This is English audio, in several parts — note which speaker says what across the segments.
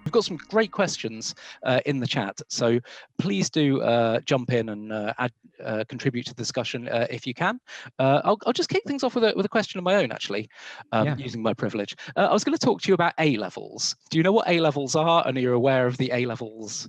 Speaker 1: We've got some great questions in the chat, so please do jump in and contribute to the discussion if you can. I'll just kick things off with a question of my own, actually, using my privilege. I was going to talk to you about A-levels. Do you know what A-levels are, and are you aware of the A-levels?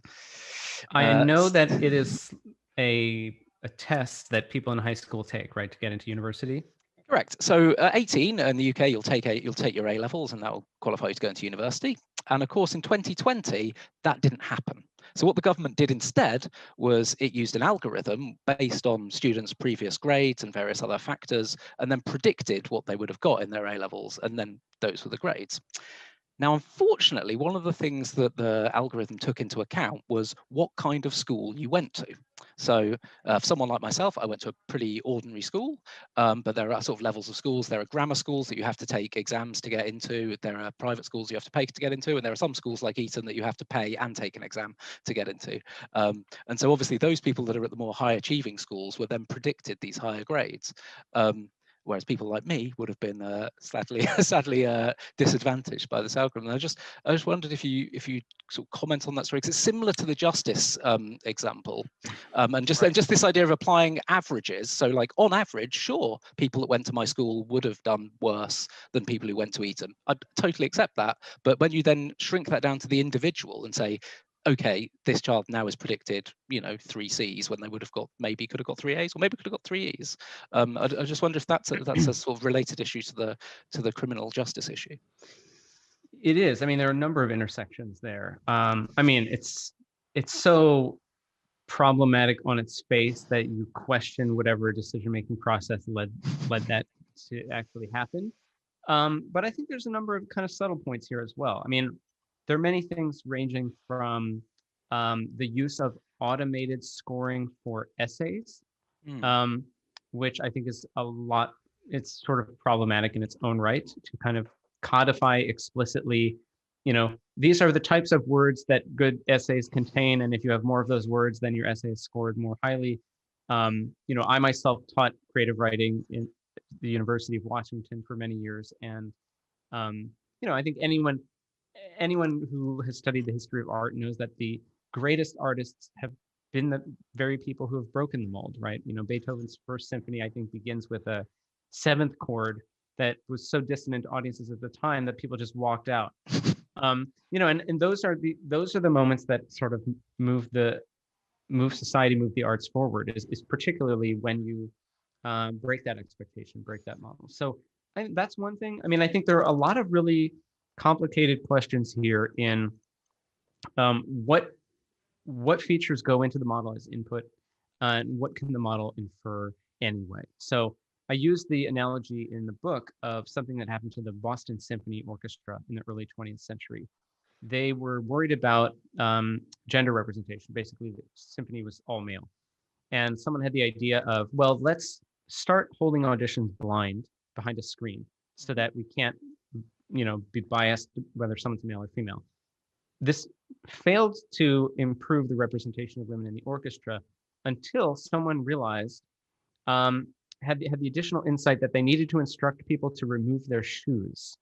Speaker 2: I know that it is a test that people in high school take, right, to get into university.
Speaker 1: Correct. So at 18 in the UK, you'll take your A levels, and that will qualify you to go into university. And of course, in 2020, that didn't happen. So what the government did instead was it used an algorithm based on students' previous grades and various other factors, and then predicted what they would have got in their A levels, and then those were the grades. Now, unfortunately, one of the things that the algorithm took into account was what kind of school you went to. So for someone like myself, I went to a pretty ordinary school, but there are sort of levels of schools. There are grammar schools that you have to take exams to get into. There are private schools you have to pay to get into, and there are some schools like Eton that you have to pay and take an exam to get into. And so obviously those people that are at the more high achieving schools were then predicted these higher grades. Whereas people like me would have been sadly disadvantaged by this algorithm. I just wondered if you sort of comment on that story, because it's similar to the justice example, and just this idea of applying averages. So like on average, sure, people that went to my school would have done worse than people who went to Eton. I totally accept that, but when you then shrink that down to the individual and say, okay, this child now is predicted, 3 C's when they could have got 3 A's, or maybe could have got 3 E's. I just wonder if that's a sort of related issue to the criminal justice issue.
Speaker 2: It is. I mean, there are a number of intersections there. I mean, it's so problematic on its face that you question whatever decision-making process led that to actually happen. But I think there's a number of kind of subtle points here as well. I mean, there are many things ranging from the use of automated scoring for essays, which I think is it's sort of problematic in its own right, to kind of codify explicitly, these are the types of words that good essays contain, and if you have more of those words, then your essay is scored more highly. I myself taught creative writing in the University of Washington for many years, and I think anyone who has studied the history of art knows that the greatest artists have been the very people who have broken the mold, right? Beethoven's First Symphony, I think, begins with a 7th chord that was so dissonant to audiences at the time that people just walked out. And those are the moments that sort of move society, move the arts forward, is particularly when you break that expectation, break that model. So I think that's one thing. I mean, I think there are a lot of really complicated questions here in what features go into the model as input, and what can the model infer anyway. So I use the analogy in the book of something that happened to the Boston Symphony Orchestra in the early 20th century. They were worried about gender representation. Basically, the symphony was all male. And someone had the idea of, well, let's start holding auditions blind behind a screen so that we can't, be biased whether someone's male or female. This failed to improve the representation of women in the orchestra until someone realized, had the additional insight that they needed to instruct people to remove their shoes.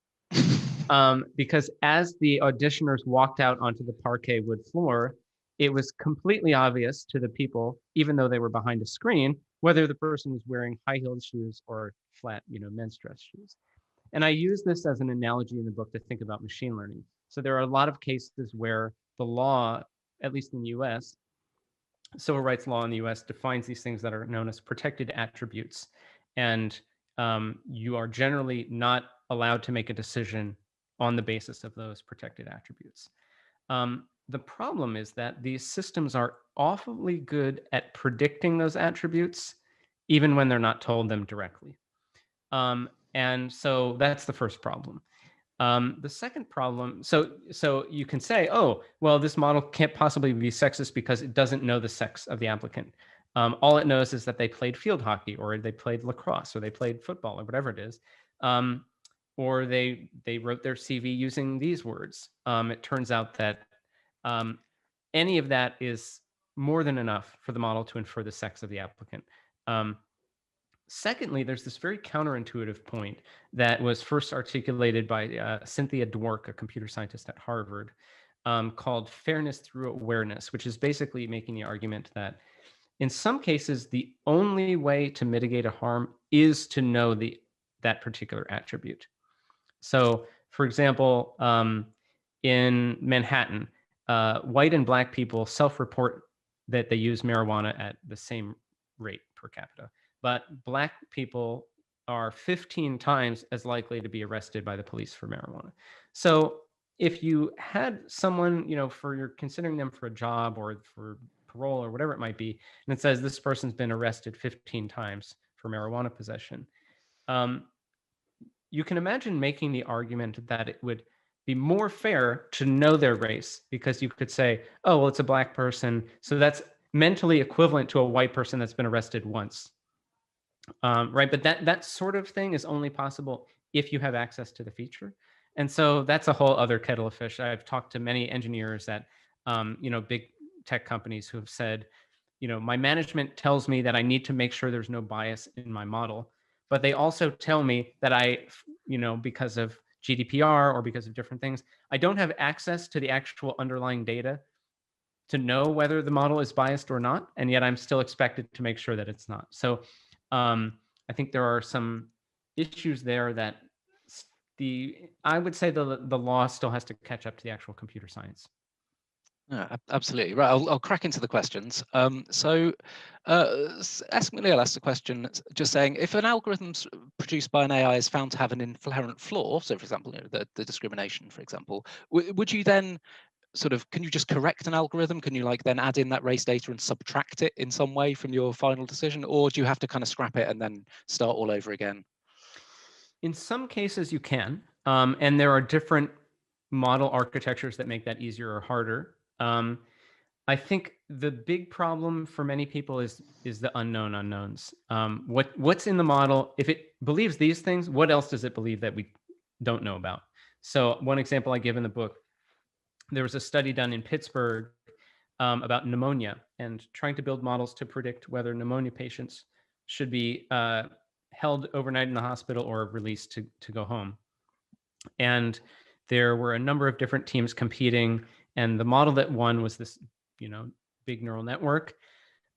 Speaker 2: Because as the auditioners walked out onto the parquet wood floor, it was completely obvious to the people, even though they were behind a screen, whether the person was wearing high-heeled shoes or flat, men's dress shoes. And I use this as an analogy in the book to think about machine learning. So there are a lot of cases where the law, at least in the US, civil rights law in the US, defines these things that are known as protected attributes. And you are generally not allowed to make a decision on the basis of those protected attributes. The problem is that these systems are awfully good at predicting those attributes, even when they're not told them directly. And so that's the first problem. The second problem, so you can say, oh, well, this model can't possibly be sexist because it doesn't know the sex of the applicant. All it knows is that they played field hockey, or they played lacrosse, or they played football, or whatever it is. Or they wrote their CV using these words. It turns out that any of that is more than enough for the model to infer the sex of the applicant. Secondly, there's this very counterintuitive point that was first articulated by Cynthia Dwork, a computer scientist at Harvard, called fairness through awareness, which is basically making the argument that in some cases, the only way to mitigate a harm is to know that particular attribute. So, for example, in Manhattan, white and black people self-report that they use marijuana at the same rate per capita, but black people are 15 times as likely to be arrested by the police for marijuana. So if you had someone, for you're considering them for a job or for parole or whatever it might be, and it says this person's been arrested 15 times for marijuana possession, um, you can imagine making the argument that it would be more fair to know their race, because you could say, oh, well, it's a black person, so that's mentally equivalent to a white person that's been arrested once. Right? But that sort of thing is only possible if you have access to the feature. And so that's a whole other kettle of fish. I've talked to many engineers at big tech companies who have said, my management tells me that I need to make sure there's no bias in my model, but they also tell me that because of GDPR or because of different things, I don't have access to the actual underlying data to know whether the model is biased or not, and yet I'm still expected to make sure that it's not. So I think there are some issues there that I would say the law still has to catch up to the actual computer science.
Speaker 1: Yeah, absolutely. Right, I'll crack into the questions. So Ask McNeil asked a question just saying, if an algorithm produced by an AI is found to have an inherent flaw, so for example, the discrimination, for example, would you then can you just correct an algorithm? Can you then add in that race data and subtract it in some way from your final decision? Or do you have to kind of scrap it and then start all over again?
Speaker 2: In some cases you can, and there are different model architectures that make that easier or harder. I think the big problem for many people is the unknown unknowns. What's in the model? If it believes these things, what else does it believe that we don't know about? So one example I give in the book, there was a study done in Pittsburgh about pneumonia and trying to build models to predict whether pneumonia patients should be held overnight in the hospital or released to go home. And there were a number of different teams competing, and the model that won was this, big neural network.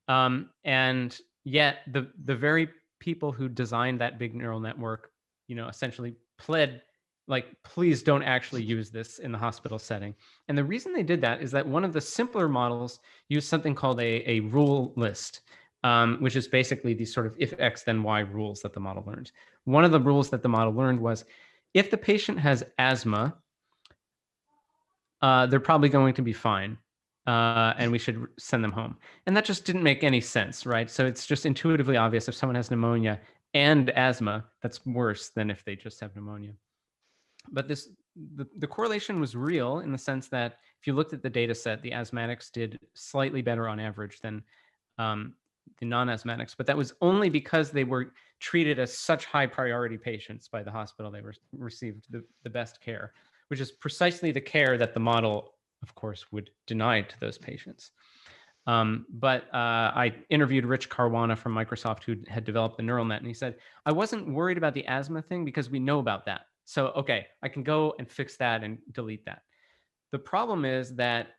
Speaker 2: And yet the very people who designed that big neural network, essentially pled, please don't actually use this in the hospital setting. And the reason they did that is that one of the simpler models used something called a rule list, which is basically these sort of if X then Y rules that the model learned. One of the rules that the model learned was, if the patient has asthma, they're probably going to be fine, and we should send them home. And that just didn't make any sense, right? So it's just intuitively obvious, if someone has pneumonia and asthma, that's worse than if they just have pneumonia. But the correlation was real in the sense that if you looked at the data set, the asthmatics did slightly better on average than the non-asthmatics, but that was only because they were treated as such high priority patients by the hospital. They received the best care, which is precisely the care that the model, of course, would deny to those patients. But I interviewed Rich Caruana from Microsoft, who had developed the neural net, and he said, I wasn't worried about the asthma thing because we know about that. So, okay, I can go and fix that and delete that. The problem is that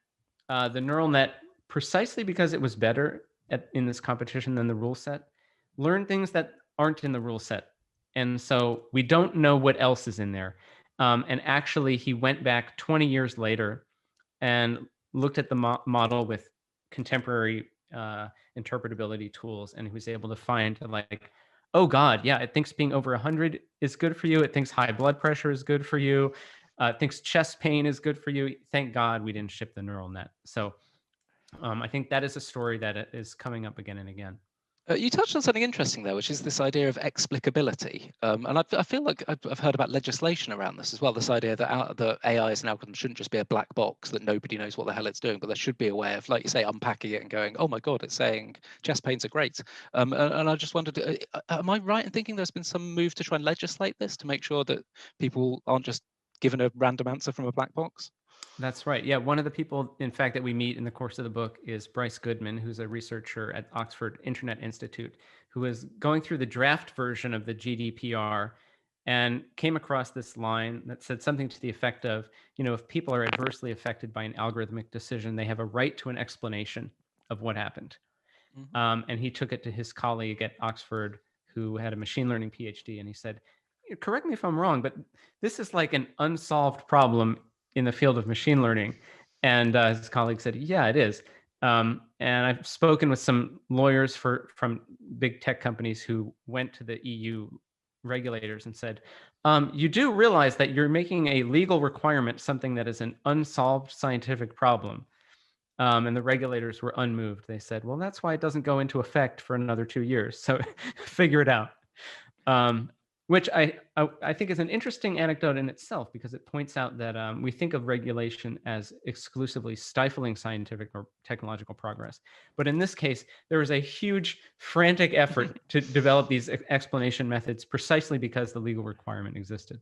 Speaker 2: the neural net, precisely because it was better in this competition than the rule set, learned things that aren't in the rule set. And so we don't know what else is in there. And actually, he went back 20 years later and looked at the model with contemporary interpretability tools, and he was able to find, oh God, yeah, it thinks being over 100 is good for you. It thinks high blood pressure is good for you. It thinks chest pain is good for you. Thank God we didn't ship the neural net. So I think that is a story that is coming up again and again.
Speaker 1: You touched on something interesting there, which is this idea of explicability. And I feel like I've heard about legislation around this as well, this idea that the AIs and algorithms shouldn't just be a black box that nobody knows what the hell it's doing, but there should be a way of, like you say, unpacking it and going, oh my God, it's saying chest pains are great. And I just wondered, am I right in thinking there's been some move to try and legislate this to make sure that people aren't just given a random answer from a black box?
Speaker 2: That's right. Yeah, one of the people, in fact, that we meet in the course of the book is Bryce Goodman, who's a researcher at Oxford Internet Institute, who was going through the draft version of the GDPR and came across this line that said something to the effect of, if people are adversely affected by an algorithmic decision, they have a right to an explanation of what happened.
Speaker 1: Mhm.
Speaker 2: And he took it to his colleague at Oxford who had a machine learning PhD, and he said, correct me if I'm wrong, but this is like an unsolved problem in the field of machine learning. And his colleague said, yeah, it is. And I've spoken with some lawyers from big tech companies who went to the EU regulators and said, you do realize that you're making a legal requirement something that is an unsolved scientific problem. And the regulators were unmoved. They said, well, that's why it doesn't go into effect for another 2 years. So figure it out. Which I think is an interesting anecdote in itself, because it points out that we think of regulation as exclusively stifling scientific or technological progress. But in this case, there was a huge frantic effort to develop these explanation methods precisely because the legal requirement existed.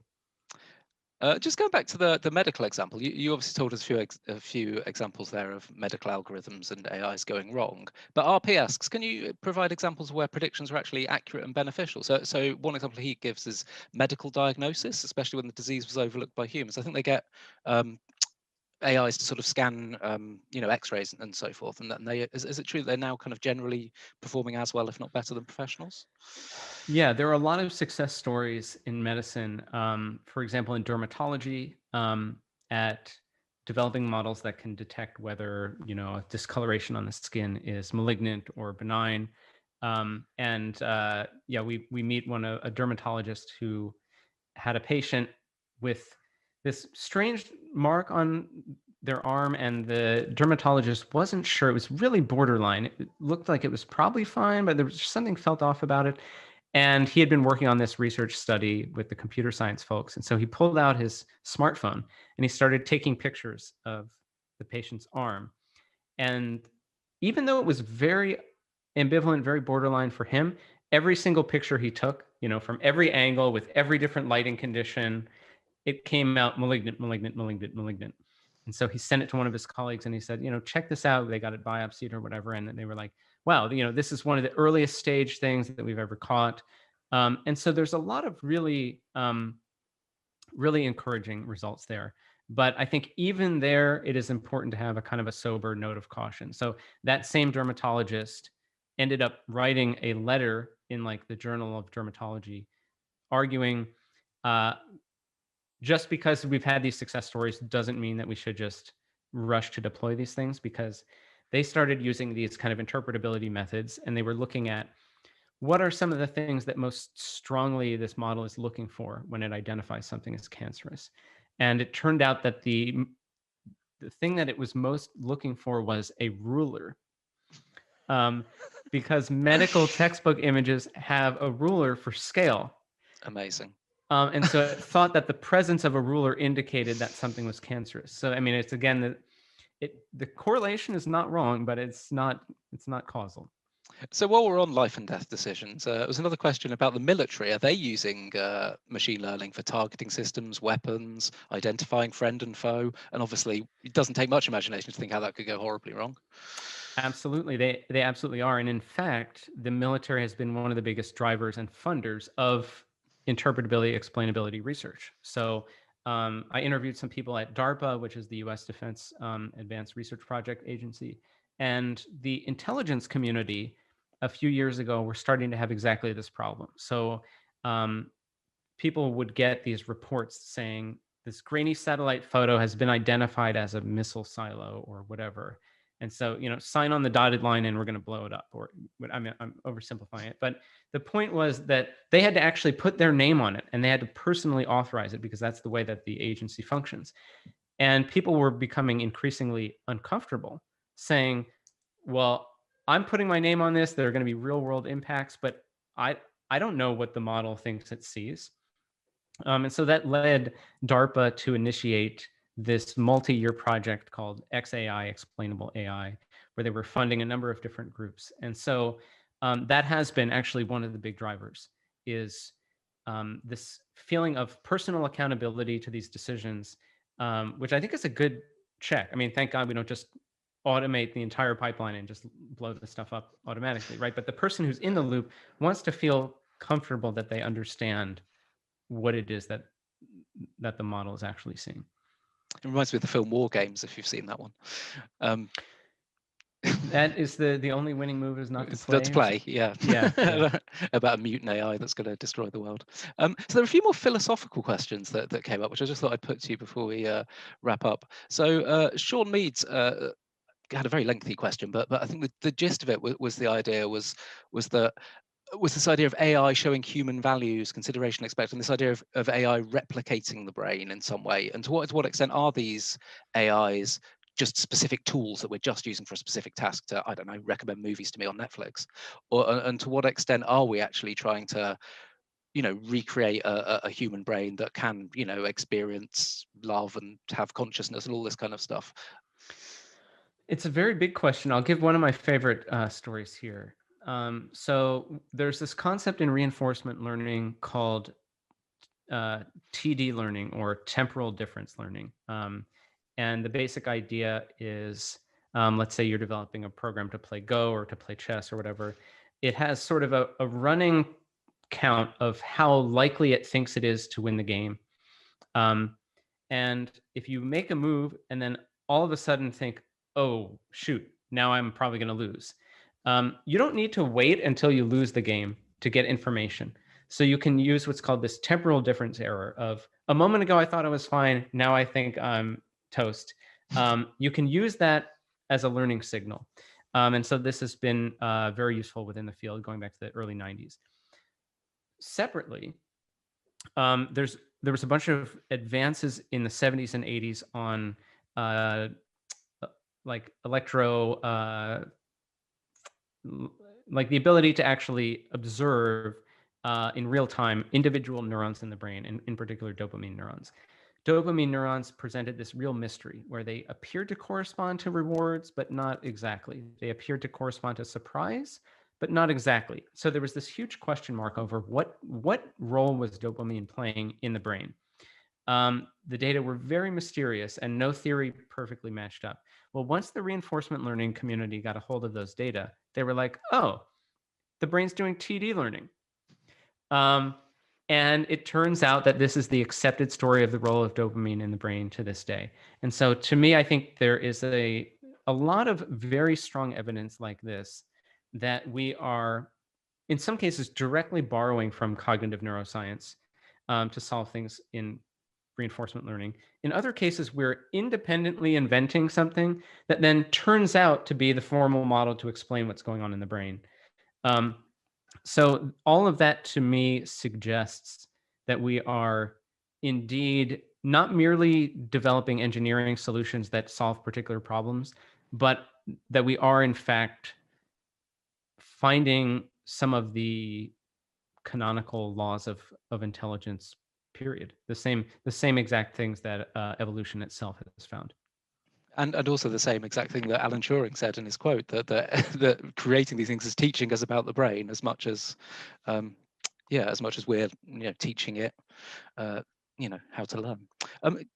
Speaker 1: Just going back to the medical example, you obviously told us a few examples there of medical algorithms and AIs going wrong. But RP asks, can you provide examples where predictions are actually accurate and beneficial? So one example he gives is medical diagnosis, especially when the disease was overlooked by humans. I think they get AIs to sort of scan, X-rays and so forth. And then is it true that they're now kind of generally performing as well, if not better, than professionals?
Speaker 2: Yeah, there are a lot of success stories in medicine. For example, in dermatology, at developing models that can detect whether a discoloration on the skin is malignant or benign. Yeah, we meet a dermatologist who had a patient with this strange mark on their arm, and the dermatologist wasn't sure. It was really borderline. It looked like it was probably fine, but there was something felt off about it. And he had been working on this research study with the computer science folks. And so he pulled out his smartphone and he started taking pictures of the patient's arm. And even though it was very ambivalent, very borderline for him, every single picture he took, from every angle with every different lighting condition, it came out malignant, malignant, malignant, malignant. And so he sent it to one of his colleagues and he said, check this out. They got it biopsied or whatever. And they were like, wow, this is one of the earliest stage things that we've ever caught. And so there's a lot of really, really encouraging results there. But I think even there, it is important to have a kind of a sober note of caution. So that same dermatologist ended up writing a letter in like the Journal of Dermatology, arguing just because we've had these success stories doesn't mean that we should just rush to deploy these things, because they started using these kind of interpretability methods, and they were looking at what are some of the things that most strongly this model is looking for when it identifies something as cancerous. And it turned out that the thing that it was most looking for was a ruler, because medical textbook images have a ruler for scale.
Speaker 1: Amazing.
Speaker 2: And so it thought that the presence of a ruler indicated that something was cancerous. So, I mean, it's again, the correlation is not wrong, but it's not causal.
Speaker 1: So while we're on life and death decisions, there was another question about the military. Are they using machine learning for targeting systems, weapons, identifying friend and foe? And obviously, it doesn't take much imagination to think how that could go horribly wrong.
Speaker 2: Absolutely, they absolutely are. And in fact, the military has been one of the biggest drivers and funders of interpretability, explainability research. So I interviewed some people at DARPA, which is the U.S. Defense Advanced Research Project Agency, and the intelligence community a few years ago were starting to have exactly this problem. So people would get these reports saying this grainy satellite photo has been identified as a missile silo or whatever. And so, sign on the dotted line and we're going to blow it up. Or, I mean, I'm oversimplifying it. But the point was that they had to actually put their name on it and they had to personally authorize it, because that's the way that the agency functions. And people were becoming increasingly uncomfortable saying, well, I'm putting my name on this. There are going to be real world impacts, but I don't know what the model thinks it sees. And so that led DARPA to initiate this multi-year project called XAI, Explainable AI, where they were funding a number of different groups. And so that has been actually one of the big drivers, is this feeling of personal accountability to these decisions, which I think is a good check. I mean, thank God we don't just automate the entire pipeline and just blow the stuff up automatically, right? But the person who's in the loop wants to feel comfortable that they understand what it is that the model is actually seeing.
Speaker 1: It reminds me of the film War Games, if you've seen that one.
Speaker 2: That is the only winning move is not to
Speaker 1: It's
Speaker 2: play.
Speaker 1: not to play, yeah.
Speaker 2: Yeah.
Speaker 1: About a mutant AI that's going to destroy the world. So there are a few more philosophical questions that came up, which I just thought I'd put to you before we wrap up. So Sean Meads had a very lengthy question, but I think the gist of it was the idea was that was this idea of AI showing human values, consideration, expect, and this idea of AI replicating the brain in some way. And to what extent are these AIs just specific tools that we're just using for a specific task to, I don't know, recommend movies to me on Netflix? And to what extent are we actually trying to, recreate a human brain that can, experience love and have consciousness and all this kind of stuff?
Speaker 2: It's a very big question. I'll give one of my favorite stories here. So there's this concept in reinforcement learning called TD learning, or temporal difference learning. And the basic idea is, let's say you're developing a program to play Go or to play chess or whatever. It has sort of a running count of how likely it thinks it is to win the game. And if you make a move and then all of a sudden think, oh, shoot, now I'm probably going to lose. You don't need to wait until you lose the game to get information. So you can use what's called this temporal difference error of, a moment ago I thought I was fine, now I think I'm toast. You can use that as a learning signal. And so this has been very useful within the field going back to the early 90s. Separately, there was a bunch of advances in the 70s and 80s on like like the ability to actually observe in real time individual neurons in the brain, and in particular dopamine neurons. Dopamine neurons presented this real mystery where they appeared to correspond to rewards, but not exactly. They appeared to correspond to surprise, but not exactly. So there was this huge question mark over what role was dopamine playing in the brain. The data were very mysterious and no theory perfectly matched up. Well, once the reinforcement learning community got a hold of those data, they were like, oh, the brain's doing TD learning. And it turns out that this is the accepted story of the role of dopamine in the brain to this day. And so to me, I think there is a lot of very strong evidence like this that we are, in some cases, directly borrowing from cognitive neuroscience to solve things in reinforcement learning. In other cases, we're independently inventing something that then turns out to be the formal model to explain what's going on in the brain. So all of that to me suggests that we are indeed not merely developing engineering solutions that solve particular problems, but that we are in fact finding some of the canonical laws of intelligence, period. The same exact things that evolution itself has found.
Speaker 1: And also the same exact thing that Alan Turing said in his quote, that creating these things is teaching us about the brain as much as, as much as we're teaching it, how to learn.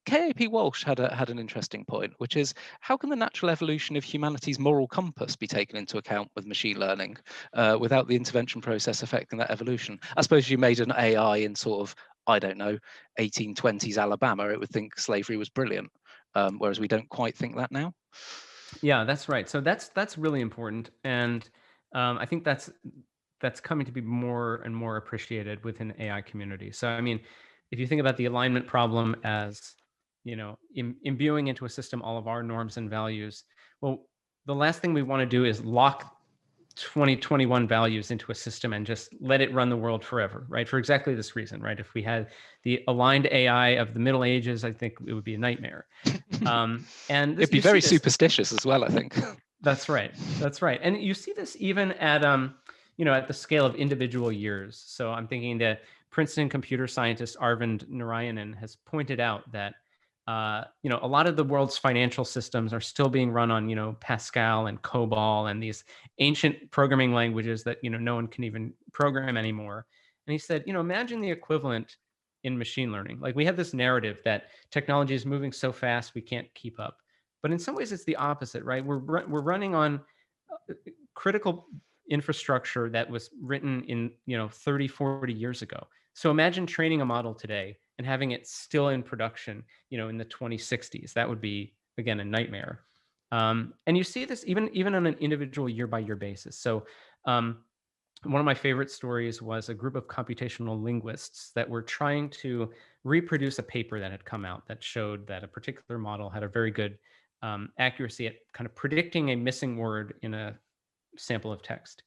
Speaker 1: KAP Walsh had an interesting point, which is, how can the natural evolution of humanity's moral compass be taken into account with machine learning without the intervention process affecting that evolution? I suppose you made an AI in sort of, I don't know, 1820s Alabama, it would think slavery was brilliant. Whereas we don't quite think that now.
Speaker 2: Yeah, that's right. So that's really important, and I think that's coming to be more and more appreciated within the AI community. So I mean, if you think about the alignment problem as, imbuing into a system all of our norms and values, well, the last thing we want to do is lock 2021 values into a system and just let it run the world forever, right? For exactly this reason, right? If we had the aligned AI of the Middle Ages, I think it would be a nightmare. And
Speaker 1: it'd be very superstitious as well, I think.
Speaker 2: That's right. That's right. And you see this even at, at the scale of individual years. So I'm thinking that Princeton computer scientist Arvind Narayanan has pointed out that a lot of the world's financial systems are still being run on, Pascal and COBOL and these ancient programming languages that, no one can even program anymore. And he said, imagine the equivalent in machine learning. Like, we have this narrative that technology is moving so fast, we can't keep up. But in some ways, it's the opposite, right? We're running on critical infrastructure that was written in 30, 40 years ago. So imagine training a model today and having it still in production in the 2060s. That would be, again, a nightmare. And you see this even on an individual year by year basis. So one of my favorite stories was a group of computational linguists that were trying to reproduce a paper that had come out that showed that a particular model had a very good accuracy at kind of predicting a missing word in a sample of text.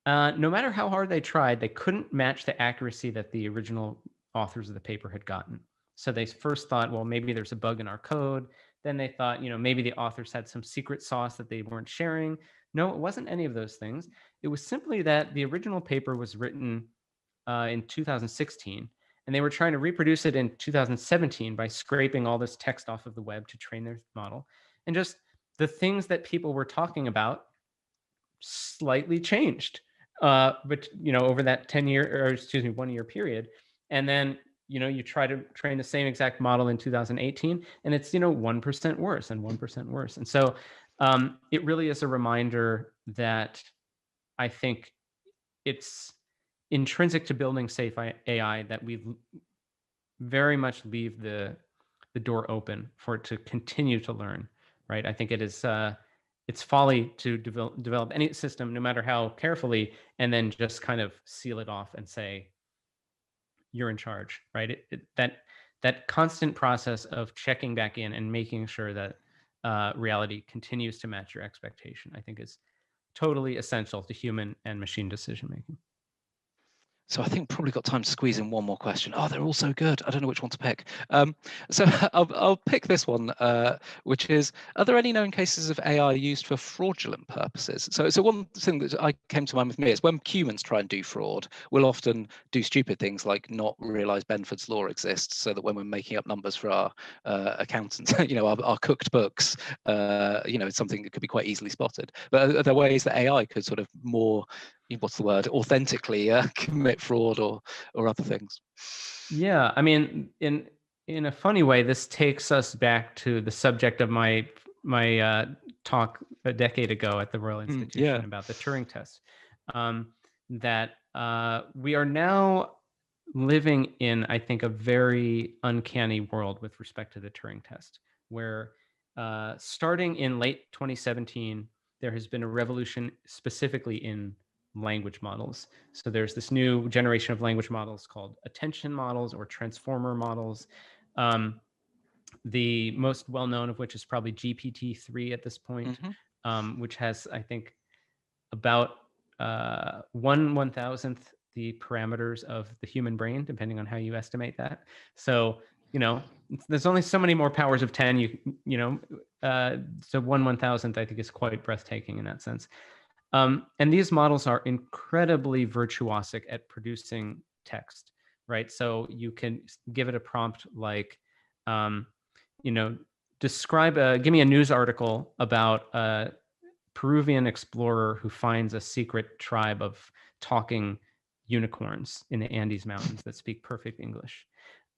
Speaker 2: No matter how hard they tried, they couldn't match the accuracy that the original authors of the paper had gotten. So they first thought, well, maybe there's a bug in our code. Then they thought, maybe the authors had some secret sauce that they weren't sharing. No, it wasn't any of those things. It was simply that the original paper was written in 2016, and they were trying to reproduce it in 2017 by scraping all this text off of the web to train their model. And just the things that people were talking about slightly changed, but over that 1 year period. And then you try to train the same exact model in 2018, and it's 1% worse and 1% worse. And so it really is a reminder that I think it's intrinsic to building safe AI that we very much leave the door open for it to continue to learn, right? I think it is it's folly to develop any system, no matter how carefully, and then just kind of seal it off and say, you're in charge, right? That constant process of checking back in and making sure that reality continues to match your expectation, I think is totally essential to human and machine decision making.
Speaker 1: So I think probably got time to squeeze in one more question. Oh, they're all so good. I don't know which one to pick. So I'll pick this one, which is, are there any known cases of AI used for fraudulent purposes? So one thing that I came to mind with me is when humans try and do fraud, we'll often do stupid things like not realize Benford's law exists, so that when we're making up numbers for our accountants, our cooked books, it's something that could be quite easily spotted. But are there ways that AI could sort of more, what's the word, authentically commit fraud or other things?
Speaker 2: Yeah, I mean, in a funny way, this takes us back to the subject of my talk a decade ago at the Royal Institution about the Turing test. That we are now living in, I think, a very uncanny world with respect to the Turing test, where starting in late 2017, there has been a revolution specifically in language models. So there's this new generation of language models called attention models or transformer models. The most well-known of which is probably GPT-3 at this point, which has, I think, about 1/1000th the parameters of the human brain, depending on how you estimate that. So, there's only so many more powers of 10. So 1/1000th, I think, is quite breathtaking in that sense. And these models are incredibly virtuosic at producing text, right? So you can give it a prompt like, give me a news article about a Peruvian explorer who finds a secret tribe of talking unicorns in the Andes Mountains that speak perfect English.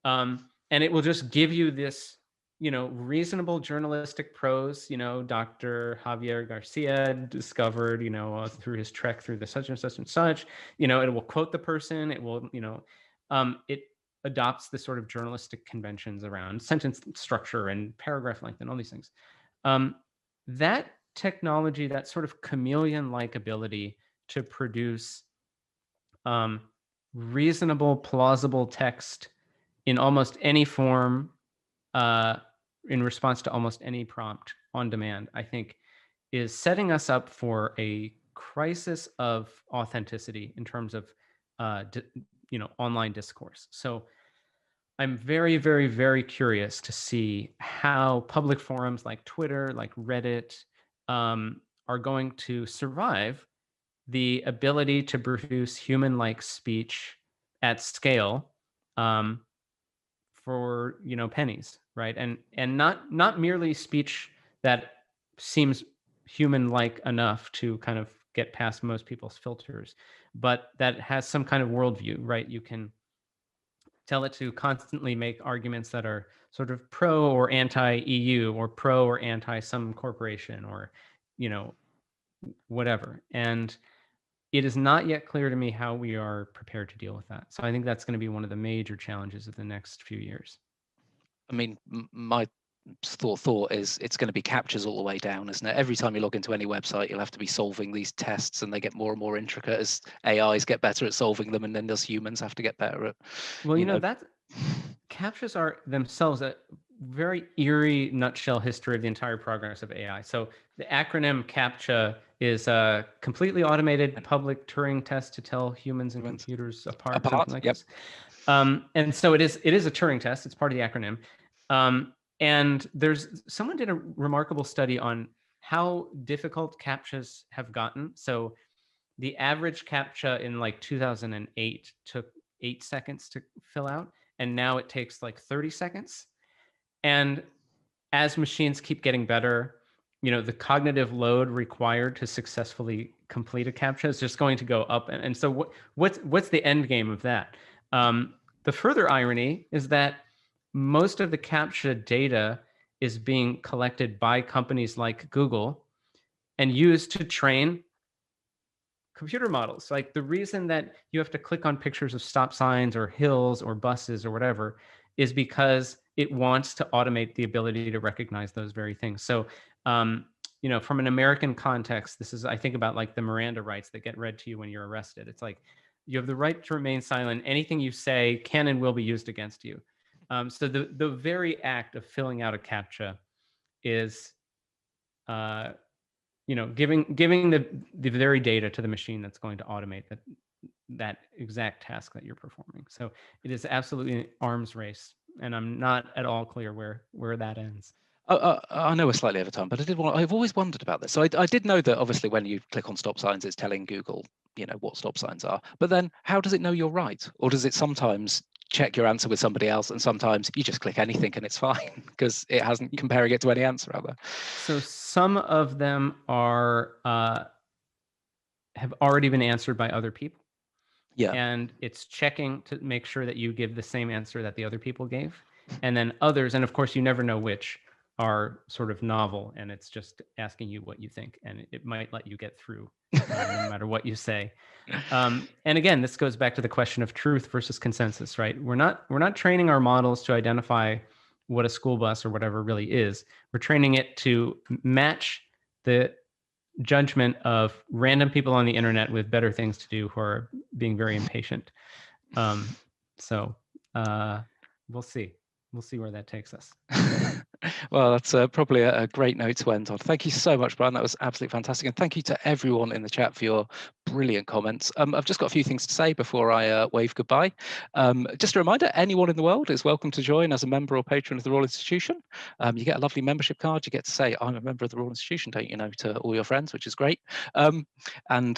Speaker 2: And it will just give you this reasonable journalistic prose. Dr. Javier Garcia discovered, through his trek through the such and such and such, it will quote the person. It will, it adopts the sort of journalistic conventions around sentence structure and paragraph length and all these things. That technology, that sort of chameleon-like ability to produce reasonable, plausible text in almost any form, in response to almost any prompt on demand, I think is setting us up for a crisis of authenticity in terms of, online discourse. So I'm very, very, very curious to see how public forums like Twitter, like Reddit, are going to survive the ability to produce human-like speech at scale, for pennies, right? And not merely speech that seems human-like enough to kind of get past most people's filters, but that has some kind of worldview, right? You can tell it to constantly make arguments that are sort of pro or anti-EU or pro or anti some corporation or, you know, whatever. And it is not yet clear to me how we are prepared to deal with that. So I think that's going to be one of the major challenges of the next few years.
Speaker 1: I mean, my thought is it's going to be captures all the way down, isn't it? Every time you log into any website, you'll have to be solving these tests, and they get more and more intricate as AIs get better at solving them, and then us humans have to get better at.
Speaker 2: Well, you know that captures are themselves a very eerie nutshell history of the entire progress of AI. So the acronym CAPTCHA is a completely automated public Turing test to tell humans and computers apart, something like this. And so it is a Turing test. It's part of the acronym. And someone did a remarkable study on how difficult CAPTCHAs have gotten. So the average CAPTCHA in like 2008 took 8 seconds to fill out, and now it takes like 30 seconds. And as machines keep getting better, you know, the cognitive load required to successfully complete a CAPTCHA is just going to go up. And so what's the end game of that? The further irony is that most of the CAPTCHA data is being collected by companies like Google and used to train computer models. Like the reason that you have to click on pictures of stop signs or hills or buses or whatever is because it wants to automate the ability to recognize those very things. So, you know, from an American context, this is, I think about like the Miranda rights that get read to you when you're arrested. It's like, you have the right to remain silent. Anything you say can and will be used against you. So the very act of filling out a CAPTCHA is, you know, giving the very data to the machine that's going to automate that exact task that you're performing. So it is absolutely an arms race, and I'm not at all clear where that ends.
Speaker 1: I know we're slightly over time, but I've always wondered about this. So I did know that obviously when you click on stop signs, it's telling Google, you know, what stop signs are. But then how does it know you're right? Or does it sometimes check your answer with somebody else, and sometimes you just click anything and it's fine because it hasn't comparing it to any answer out there?
Speaker 2: So some of them are have already been answered by other people.
Speaker 1: Yeah.
Speaker 2: And it's checking to make sure that you give the same answer that the other people gave. And then others, and of course you never know which, are sort of novel, and it's just asking you what you think, and it might let you get through no matter what you say. And again, this goes back to the question of truth versus consensus, right? We're not training our models to identify what a school bus or whatever really is. We're training it to match the judgment of random people on the internet with better things to do who are being very impatient. So we'll see where that takes us.
Speaker 1: Well, that's probably a great note to end on. Thank you so much, Brian. That was absolutely fantastic. And thank you to everyone in the chat for your brilliant comments. I've just got a few things to say before I wave goodbye. Just a reminder, anyone in the world is welcome to join as a member or patron of the Royal Institution. You get a lovely membership card. You get to say, I'm a member of the Royal Institution, don't you know, to all your friends, which is great. And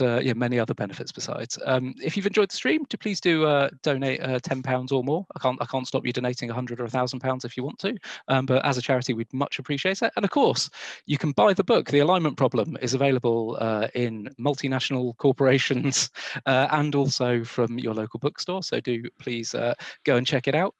Speaker 1: yeah, many other benefits besides. If you've enjoyed the stream, please do donate £10 or more. I can't stop you donating £100 or £1,000 if you want to. But as a charity, we'd much appreciate it. And of course, you can buy the book. The Alignment Problem is available in multinational corporations and also from your local bookstore. So do please go and check it out.